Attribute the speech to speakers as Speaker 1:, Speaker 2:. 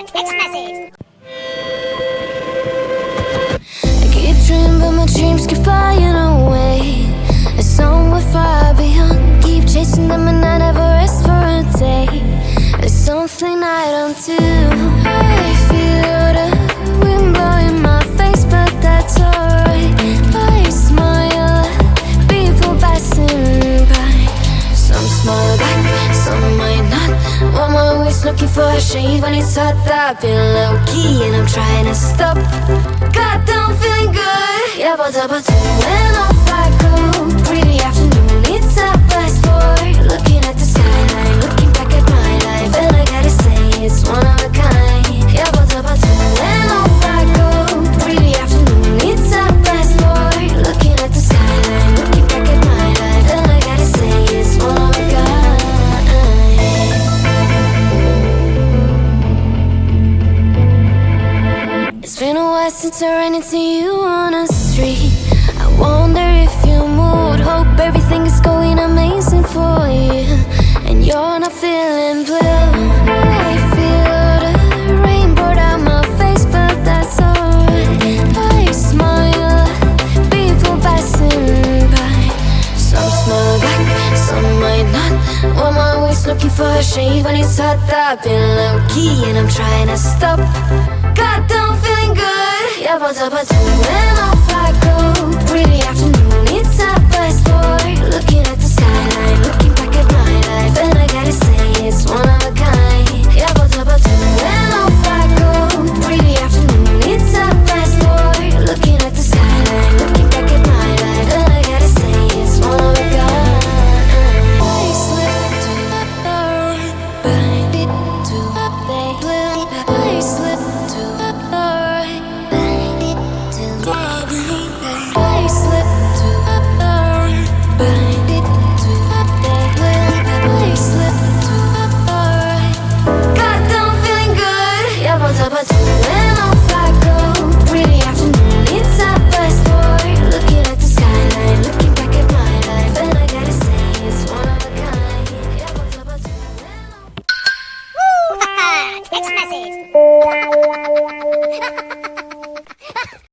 Speaker 1: expressive.
Speaker 2: I keep dreaming, but my dreams keep flying away. As somewhere far beyond, keep chasing them and I never rest for a day. There's something I don't do. I feel the wind blowing my face, but that's alright. I smile at people passing by. Some smile back, some might not. I'm always looking for a shade when it's hot. I've been low-key and I'm trying to stop. Goddamn, feeling good. Yeah, but when off I go. Pretty afternoon, it's a fast forward. Looking at the skyline, looking back at my life, and I gotta say it's one of a kind. Yeah, but when off I go. Pretty afternoon, it's a fast forward. Looking at the skyline, looking back at my life, and I gotta say it's one of a kind. It's been a while since I ran into you on the street. I wonder if you moved. Hope everything is going amazing for you, and you're not feeling blue. I feel the rain pour down my face, but that's alright. I smile at people passing by. Some smile back, some might not. I'm always looking for a shade when it's hot. I've been low-key and I'm trying to stop. Goddamn, feeling good. Yeah, but when